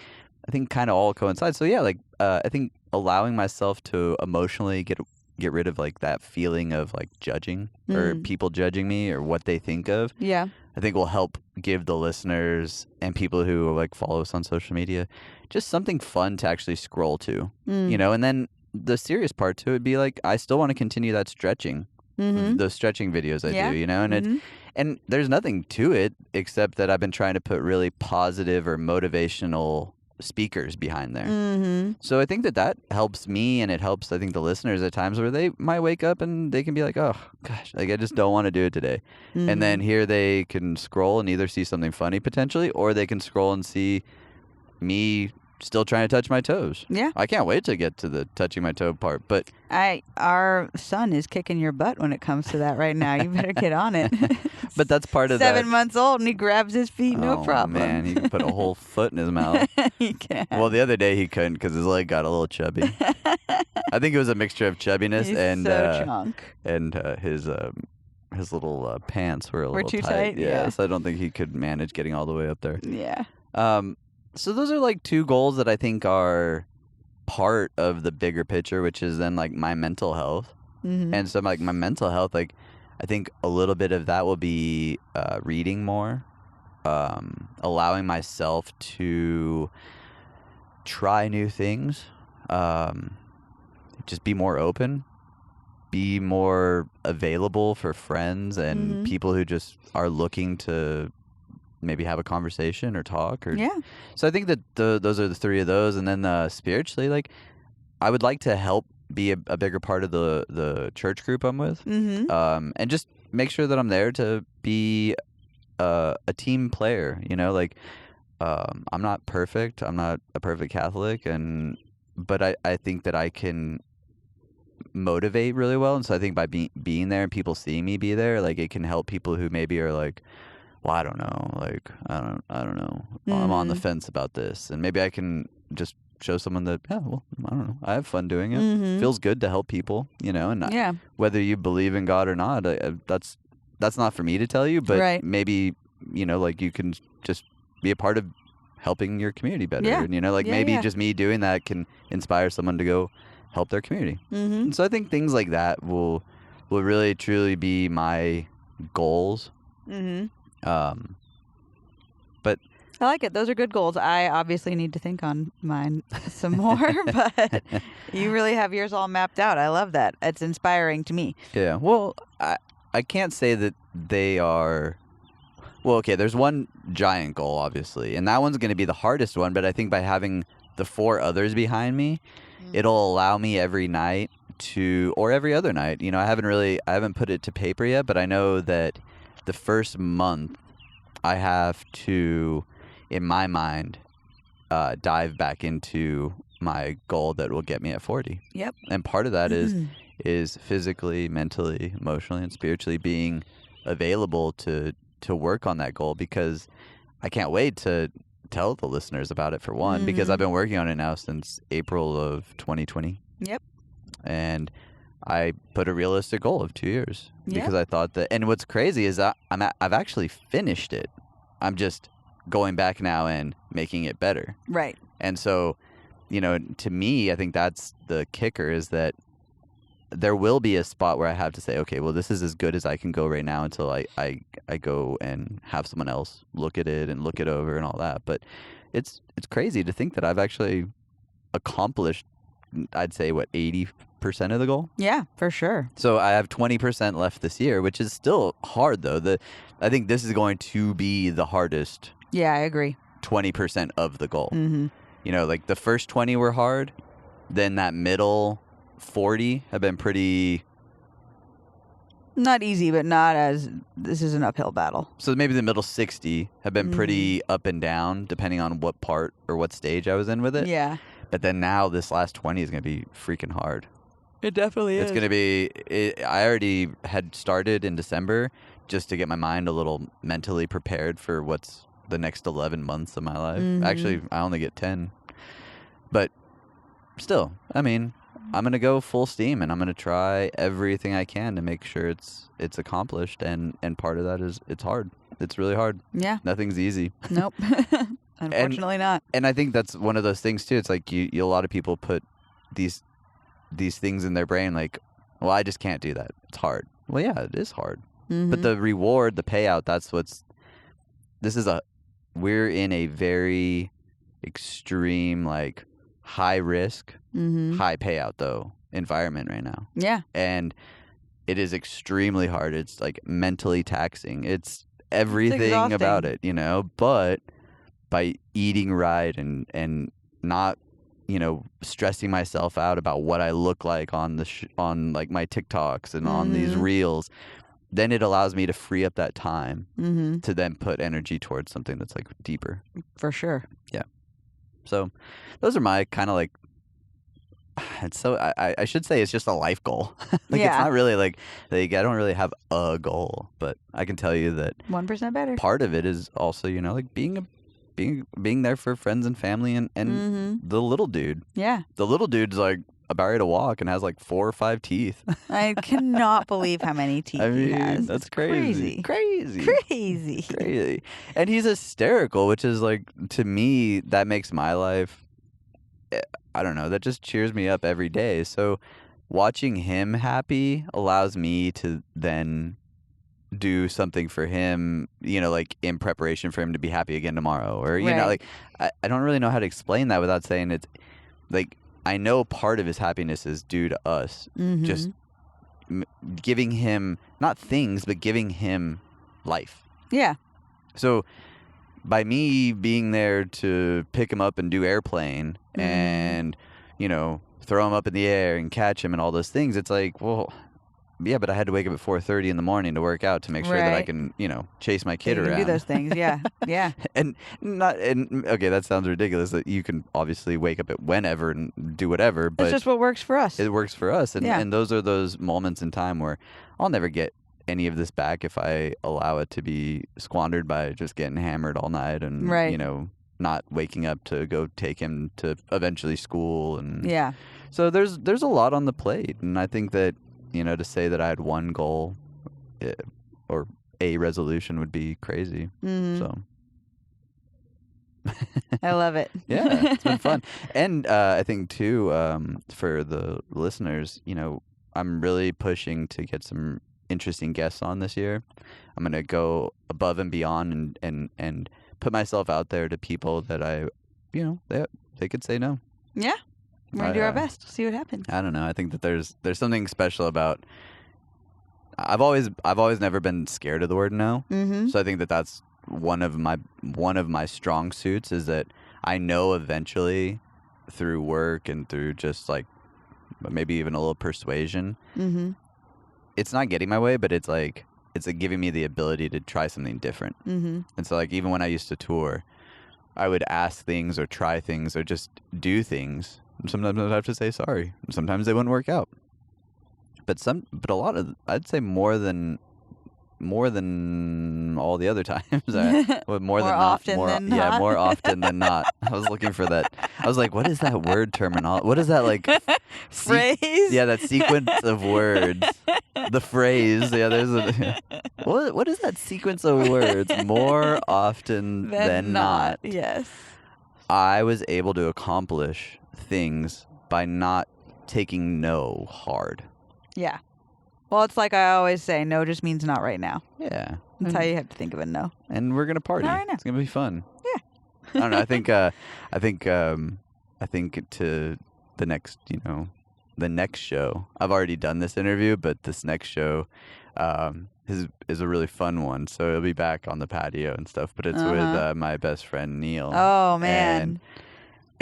Speaker 1: I think kind of all coincide. So yeah, like I think allowing myself to emotionally get rid of like that feeling of like judging or people judging me or what they think of.
Speaker 2: Yeah.
Speaker 1: I think will help give the listeners and people who like follow us on social media just something fun to actually scroll to, you know, and then the serious part to it would be like, I still want to continue that stretching, those stretching videos I do, you know, and and there's nothing to it except that I've been trying to put really positive or motivational speakers behind there. So I think that helps me, and it helps, I think, the listeners at times where they might wake up and they can be like, oh gosh, like I just don't want to do it today. And then here they can scroll and either see something funny potentially, or they can scroll and see me still trying to touch my toes.
Speaker 2: Yeah.
Speaker 1: I can't wait to get to the touching my toe part, but
Speaker 2: our son is kicking your butt when it comes to that right now. You better get on it.
Speaker 1: But that's part of
Speaker 2: 7 months old and he grabs his feet, no problem.
Speaker 1: Man, he can put a whole foot in his mouth.
Speaker 2: He can.
Speaker 1: Well, the other day he couldn't because his leg got a little chubby. I think it was a mixture of chubbiness
Speaker 2: He's
Speaker 1: and
Speaker 2: so chunk.
Speaker 1: And his little pants were a little
Speaker 2: too tight.
Speaker 1: Yeah, so I don't think he could manage getting all the way up there.
Speaker 2: Yeah.
Speaker 1: So those are like 2 goals that I think are part of the bigger picture, which is then like my mental health. And so like my mental health, like I think a little bit of that will be reading more, allowing myself to try new things, just be more open, be more available for friends and people who just are looking to maybe have a conversation or talk. Or so I think that those are the 3 of those. And then spiritually, like I would like to help be a bigger part of the church group I'm with, and just make sure that I'm there to be a team player, you know, like I'm not perfect. I'm not a perfect Catholic, but I think that I can motivate really well. And so I think by being there and people seeing me be there, like it can help people who maybe are like, well, I don't know, like I don't know, I'm on the fence about this, and maybe I can just show someone that, yeah, well, I don't know, I have fun doing it. Feels good to help people, you know, and whether you believe in God or not, that's not for me to tell you, but maybe, you know, like you can just be a part of helping your community better, and you know, like maybe just me doing that can inspire someone to go help their community. And so I think things like that will really truly be my goals. But
Speaker 2: I like it. Those are good goals. I obviously need to think on mine some more, but you really have yours all mapped out. I love that. It's inspiring to me.
Speaker 1: Yeah. Well, I can't say that they are. Well, okay, there's one giant goal, obviously, and that one's going to be the hardest one, but I think by having the 4 others behind me, it'll allow me every night or every other night. You know, I haven't put it to paper yet, but I know that the first month I have to, in my mind, dive back into my goal that will get me at 40.
Speaker 2: Yep.
Speaker 1: And part of that is physically, mentally, emotionally, and spiritually being available to work on that goal, because I can't wait to tell the listeners about it, for one, because I've been working on it now since April of 2020.
Speaker 2: Yep.
Speaker 1: And I put a realistic goal of 2 years
Speaker 2: Yeah.
Speaker 1: because I thought that. And what's crazy is that I've actually finished it. I'm just going back now and making it better.
Speaker 2: Right.
Speaker 1: And so, to me, I think that's the kicker, is that there will be a spot where I have to say, okay, well, this is as good as I can go right now until I go and have someone else look at it and look it over and all that. But it's crazy to think that I've actually accomplished, I'd say, 80% of the goal.
Speaker 2: Yeah, for sure.
Speaker 1: So I have 20% left this year, which is still hard, though. I think this is going to be the hardest.
Speaker 2: Yeah, I agree.
Speaker 1: 20% of the goal.
Speaker 2: Mm-hmm.
Speaker 1: Like the first 20 were hard, then that middle 40 have been pretty...
Speaker 2: Not easy, but not as... This is an uphill battle.
Speaker 1: So maybe the middle 60 have been pretty up and down, depending on what part or what stage I was in with it.
Speaker 2: Yeah.
Speaker 1: But then now this last 20 is going to be freaking hard.
Speaker 2: It definitely is.
Speaker 1: It's going to be... I already had started in December just to get my mind a little mentally prepared for what's the next 11 months of my life.
Speaker 2: Mm-hmm.
Speaker 1: Actually, I only get 10. But still, I mean... I'm going to go full steam, and I'm going to try everything I can to make sure it's accomplished. And part of that is it's hard. It's really hard.
Speaker 2: Yeah.
Speaker 1: Nothing's easy.
Speaker 2: Nope. Unfortunately not.
Speaker 1: And I think that's one of those things, too. It's like a lot of people put these things in their brain like, well, I just can't do that. It's hard. Well, yeah, it is hard.
Speaker 2: Mm-hmm.
Speaker 1: But the reward, the payout, we're in a very extreme, like, high risk, high payout, though, environment right now.
Speaker 2: Yeah.
Speaker 1: And it is extremely hard. It's like mentally taxing. It's everything about it, but by eating right and not, stressing myself out about what I look like on on like my TikToks and on these reels, then it allows me to free up that time to then put energy towards something that's like deeper.
Speaker 2: For sure.
Speaker 1: Yeah. So those are my kind of like, it's so, I should say it's just a life goal. It's not really like I don't really have a goal, but I can tell you that
Speaker 2: 1% better.
Speaker 1: Part of it is also, like being there for friends and family and the little dude.
Speaker 2: Yeah.
Speaker 1: The little dude's like about ready to walk and has like 4 or 5 teeth.
Speaker 2: I cannot believe how many teeth he has.
Speaker 1: That's crazy.
Speaker 2: Crazy.
Speaker 1: And he's hysterical, which is like, to me, that makes my life, I don't know, that just cheers me up every day. So watching him happy allows me to then do something for him, like in preparation for him to be happy again tomorrow. Or, like, I don't really know how to explain that without saying it's like, I know part of his happiness is due to us just giving him, not things, but giving him life.
Speaker 2: Yeah.
Speaker 1: So by me being there to pick him up and do airplane and, throw him up in the air and catch him and all those things, it's like, well, yeah, but I had to wake up at 4:30 in the morning to work out to make sure that I can, chase my kid around.
Speaker 2: Do those things, yeah, yeah.
Speaker 1: and okay, that sounds ridiculous that you can obviously wake up at whenever and do whatever, but
Speaker 2: it's just what works for us.
Speaker 1: It works for us, and those are those moments in time where I'll never get any of this back if I allow it to be squandered by just getting hammered all night and not waking up to go take him to eventually school and So there's a lot on the plate, and I think that. To say that I had one goal or a resolution would be crazy. So
Speaker 2: I love it.
Speaker 1: Yeah, it's been fun. And I think, too, for the listeners, I'm really pushing to get some interesting guests on this year. I'm going to go above and beyond and put myself out there to people that they could say no.
Speaker 2: Yeah. We're going to do our best. See what happens.
Speaker 1: I don't know. I think that there's something special about... I've always never been scared of the word no. So I think that that's one of my strong suits, is that I know eventually through work and through just like maybe even a little persuasion, it's not getting my way, but it's like giving me the ability to try something different. And so like even when I used to tour, I would ask things or try things or just do things. Sometimes I would have to say sorry. Sometimes they wouldn't work out. But a lot of, I'd say more than more than all the other times. More than
Speaker 2: often
Speaker 1: not.
Speaker 2: than
Speaker 1: Yeah,
Speaker 2: not.
Speaker 1: more often than not. I was looking for that. I was like, what is that word terminology? What is that like?
Speaker 2: Phrase?
Speaker 1: Yeah, that sequence of words. The phrase. Yeah, there's a. What is that sequence of words? More often than not.
Speaker 2: Yes.
Speaker 1: I was able to accomplish things by not taking no hard.
Speaker 2: Yeah. Well, it's like I always say, no just means not right now.
Speaker 1: Yeah.
Speaker 2: That's how you have to think of it, no.
Speaker 1: And we're gonna party.
Speaker 2: Not right now.
Speaker 1: It's gonna be fun.
Speaker 2: Yeah.
Speaker 1: I don't know. I think to the next, the next show. I've already done this interview, but this next show, is a really fun one. So it'll be back on the patio and stuff. But it's with my best friend Neil.
Speaker 2: Oh man.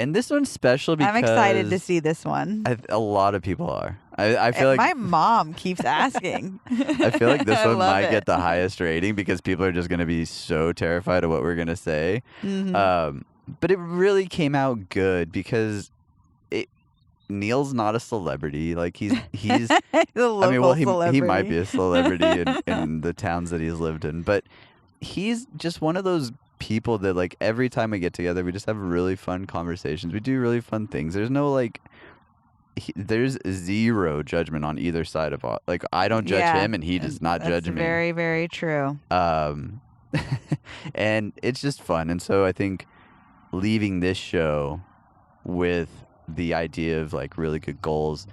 Speaker 1: And this one's special because
Speaker 2: I'm excited to see this one.
Speaker 1: A lot of people are. I feel like
Speaker 2: my mom keeps asking.
Speaker 1: I feel like this one might
Speaker 2: it.
Speaker 1: get the highest rating because people are just going to be so terrified of what we're going to say.
Speaker 2: Mm-hmm.
Speaker 1: But it really came out good because Neil's not a celebrity. Like he's
Speaker 2: a local celebrity.
Speaker 1: He might be a celebrity in the towns that he's lived in, but he's just one of those people that like every time we get together, we just have really fun conversations. We do really fun things. There's no like. There's zero judgment on either side of all. Like I don't judge him, and he does not judge me.
Speaker 2: Very, very true.
Speaker 1: And it's just fun. And so I think leaving this show with the idea of like really good goals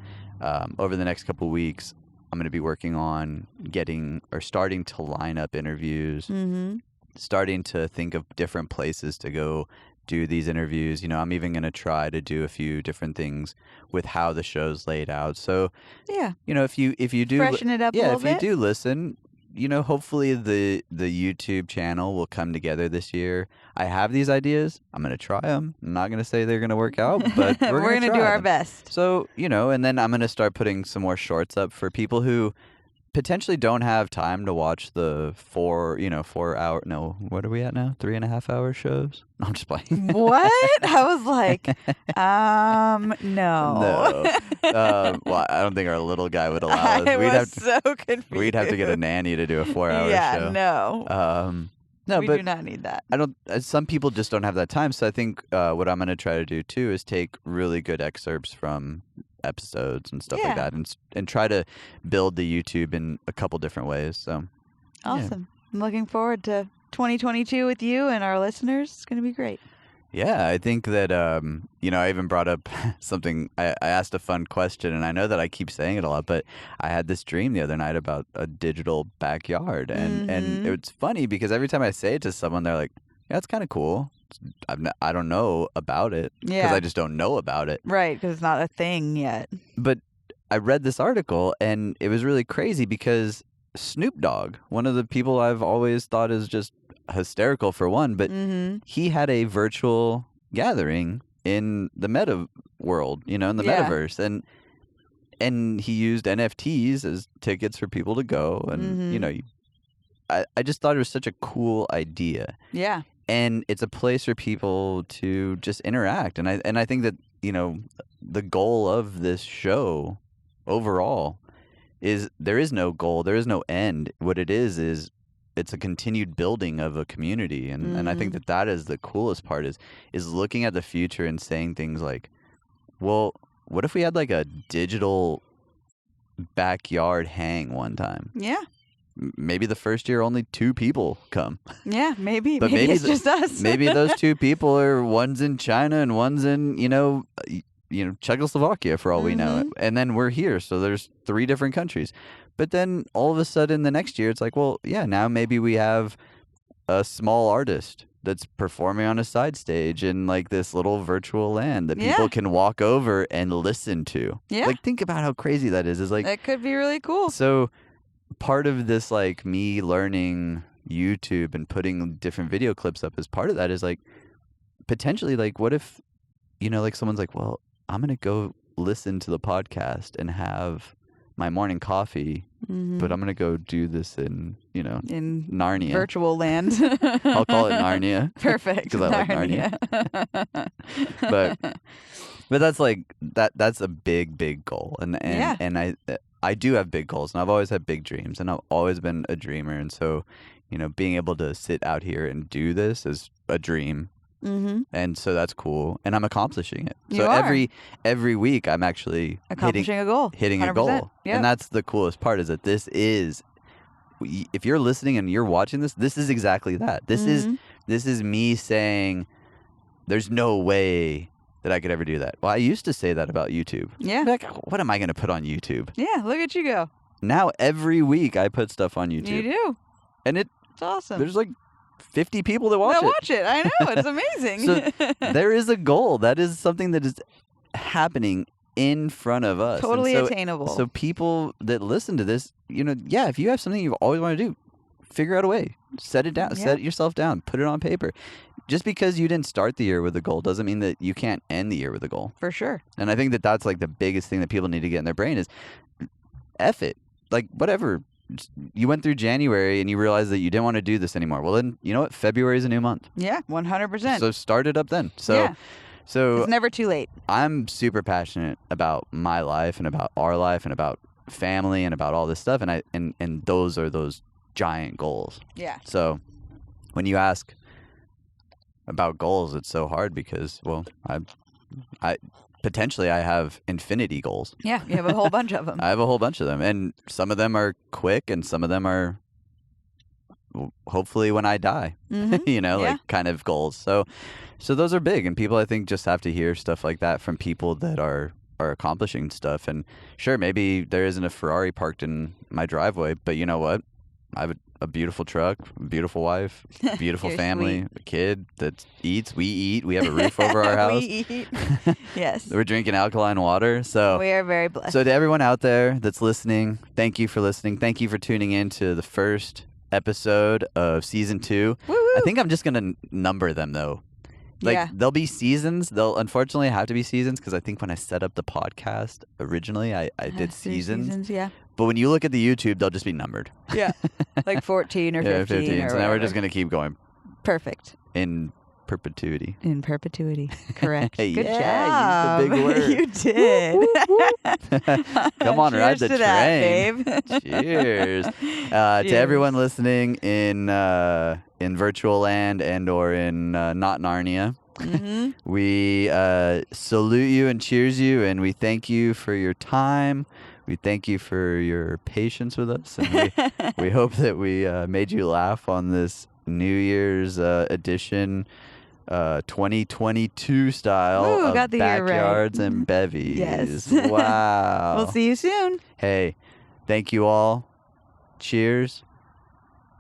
Speaker 1: over the next couple of weeks, I'm going to be working on starting to line up interviews, starting to think of different places to go do these interviews. I'm even going to try to do a few different things with how the show's laid out. So, if you do
Speaker 2: freshen it up a little bit.
Speaker 1: If you do listen, hopefully the YouTube channel will come together this year. I have these ideas. I'm going to try them. I'm not going to say they're going to work out, but we're going to
Speaker 2: do our best.
Speaker 1: So, and then I'm going to start putting some more shorts up for people who potentially don't have time to watch the 4 hour, no, what are we at now? 3.5 hour shows? No, I'm just playing.
Speaker 2: What? I was like, no.
Speaker 1: Well, I don't think our little guy would allow us.
Speaker 2: So confused.
Speaker 1: We'd have to get a nanny to do a 4 hour show.
Speaker 2: Yeah, no.
Speaker 1: No,
Speaker 2: we
Speaker 1: but
Speaker 2: do not need that.
Speaker 1: I don't. Some people just don't have that time. So I think what I'm going to try to do too is take really good excerpts from episodes and stuff like that, and try to build the YouTube in a couple different ways. So
Speaker 2: awesome! I'm looking forward to 2022 with you and our listeners. It's going to be great.
Speaker 1: Yeah, I think that I even brought up something. I asked a fun question, and I know that I keep saying it a lot, but I had this dream the other night about a digital backyard, and it's funny because every time I say it to someone, they're like, "Yeah, it's kind of cool." I don't know about it because I just don't know about it.
Speaker 2: Right, because it's not a thing yet.
Speaker 1: But I read this article, and it was really crazy because Snoop Dogg, one of the people I've always thought is just hysterical for one, but he had a virtual gathering in the meta world, in the metaverse, and he used NFTs as tickets for people to go, and I just thought it was such a cool idea.
Speaker 2: Yeah.
Speaker 1: And it's a place for people to just interact. And I think that, the goal of this show overall is there is no goal. There is no end. What it is it's a continued building of a community. And I think that is the coolest part is looking at the future and saying things like, well, what if we had like a digital backyard hang one time?
Speaker 2: Yeah.
Speaker 1: Maybe the first year only 2 people come.
Speaker 2: Yeah, maybe.
Speaker 1: But
Speaker 2: maybe it's just us.
Speaker 1: Maybe those 2 people are one's in China and one's in, Czechoslovakia for all we know. And then we're here. So there's 3 different countries. But then all of a sudden the next year it's like, well, yeah, now maybe we have a small artist that's performing on a side stage in like this little virtual land that people can walk over and listen to.
Speaker 2: Yeah.
Speaker 1: Like think about how crazy that is. It's like
Speaker 2: that could be really cool.
Speaker 1: So part of this, like me learning YouTube and putting different video clips up as part of that is like potentially like what if, like someone's like, well, I'm going to go listen to the podcast and have my morning coffee, but I'm going to go do this in Narnia.
Speaker 2: Virtual land.
Speaker 1: I'll call it Narnia.
Speaker 2: Perfect.
Speaker 1: Because I like Narnia. But that's like that's a big goal, and I do have big goals, and I've always had big dreams, and I've always been a dreamer. And so, being able to sit out here and do this is a dream.
Speaker 2: Mm-hmm.
Speaker 1: And so that's cool, and I'm accomplishing it.
Speaker 2: You
Speaker 1: So
Speaker 2: are.
Speaker 1: every week I'm actually
Speaker 2: Accomplishing a goal.
Speaker 1: hitting a
Speaker 2: 100%.
Speaker 1: goal.
Speaker 2: Yep.
Speaker 1: And that's the coolest part, is that this is, if you're listening and you're watching this is exactly that. This is me saying there's no way that I could ever do that. Well, I used to say that about YouTube.
Speaker 2: Yeah.
Speaker 1: Like, what am I going to put on YouTube?
Speaker 2: Yeah, look at you go.
Speaker 1: Now every week I put stuff on YouTube.
Speaker 2: You do.
Speaker 1: And
Speaker 2: It's awesome.
Speaker 1: there's like 50 people that watch it.
Speaker 2: Watch it. I know. It's amazing.
Speaker 1: So there is a goal. That is something that is happening in front of us.
Speaker 2: Totally
Speaker 1: And
Speaker 2: attainable.
Speaker 1: So people that listen to this, if you have something you've always wanted to do, figure out a way. Set it down.
Speaker 2: Yeah.
Speaker 1: Set yourself down. Put it on paper. Just because you didn't start the year with a goal doesn't mean that you can't end the year with a goal.
Speaker 2: For sure.
Speaker 1: And I think that that's like the biggest thing that people need to get in their brain is F it. Like, whatever. You went through January and you realized that you didn't want to do this anymore. Well, then, you know what? February is a new month.
Speaker 2: Yeah, 100%.
Speaker 1: So start it up then.
Speaker 2: Yeah.
Speaker 1: So
Speaker 2: It's never too late.
Speaker 1: I'm super passionate about my life and about our life and about family and about all this stuff. And those are those giant goals.
Speaker 2: Yeah.
Speaker 1: So when you ask about goals, it's so hard because, well, I potentially I have infinity goals.
Speaker 2: Yeah, you have a whole bunch of them.
Speaker 1: I have a whole bunch of them, and some of them are quick, and some of them are hopefully when I die.
Speaker 2: Mm-hmm.
Speaker 1: Like kind of goals. So those are big, and people I think just have to hear stuff like that from people that are accomplishing stuff. And sure, maybe there isn't a Ferrari parked in my driveway, but you know what? I have a beautiful truck, a beautiful wife, beautiful
Speaker 2: You're
Speaker 1: family,
Speaker 2: sweet.
Speaker 1: a kid that eats. We eat. We have a roof over our house.
Speaker 2: We eat. Yes.
Speaker 1: We're drinking alkaline water. So
Speaker 2: We are very blessed.
Speaker 1: So to everyone out there that's listening, thank you for listening. Thank you for tuning in to the first episode of season 2.
Speaker 2: Woo-woo.
Speaker 1: I think I'm just gonna number them though. Like there'll be seasons. They'll unfortunately have to be seasons because I think when I set up the podcast originally, I did seasons.
Speaker 2: Yeah.
Speaker 1: But when you look at the YouTube, they'll just be numbered.
Speaker 2: Yeah. Like 14 or 15
Speaker 1: Yeah, 15.
Speaker 2: or
Speaker 1: So now we're
Speaker 2: whatever.
Speaker 1: just gonna keep going
Speaker 2: Perfect.
Speaker 1: in perpetuity.
Speaker 2: In perpetuity. Correct.
Speaker 1: Hey,
Speaker 2: Good
Speaker 1: yeah,
Speaker 2: job.
Speaker 1: you used the big word.
Speaker 2: You did.
Speaker 1: Come on, ride
Speaker 2: Cheers
Speaker 1: the
Speaker 2: to
Speaker 1: train.
Speaker 2: that, babe.
Speaker 1: Cheers. To everyone listening in virtual land and or in not Narnia.
Speaker 2: Mm-hmm.
Speaker 1: We salute you and cheers you, and we thank you for your time. We thank you for your patience with us, and we hope that we made you laugh on this New Year's edition 2022 style
Speaker 2: Ooh,
Speaker 1: of
Speaker 2: got the year right.
Speaker 1: Backyards and Bevvies.
Speaker 2: Yes.
Speaker 1: Wow.
Speaker 2: We'll see you soon.
Speaker 1: Hey, thank you all. Cheers.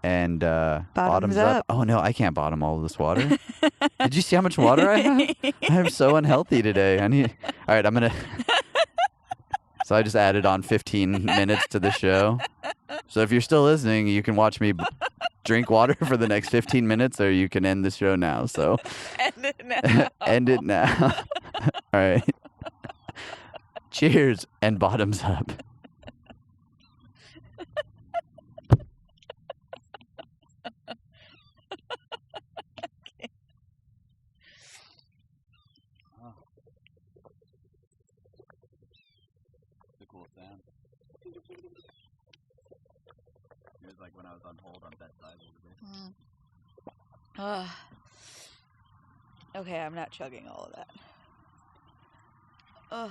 Speaker 1: And bottoms up. Oh, no, I can't bottom all of this water. Did you see how much water I have? I'm so unhealthy today. All right, I'm going to... So I just added on 15 minutes to the show. So if you're still listening, you can watch me drink water for the next 15 minutes, or you can end the show now. So
Speaker 2: End it now.
Speaker 1: end it now. All right. Cheers and bottoms up. The cool sound. It was like when I was on hold on bedside over there.
Speaker 2: Okay, I'm not chugging all of that.
Speaker 1: I'm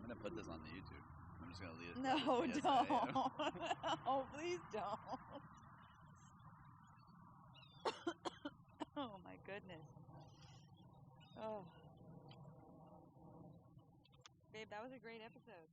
Speaker 1: gonna put this on the YouTube. I'm just gonna leave it.
Speaker 2: No,
Speaker 1: Yes,
Speaker 2: don't.
Speaker 1: I am.
Speaker 2: Oh, please don't. Oh my goodness. Oh. Babe, that was a great episode.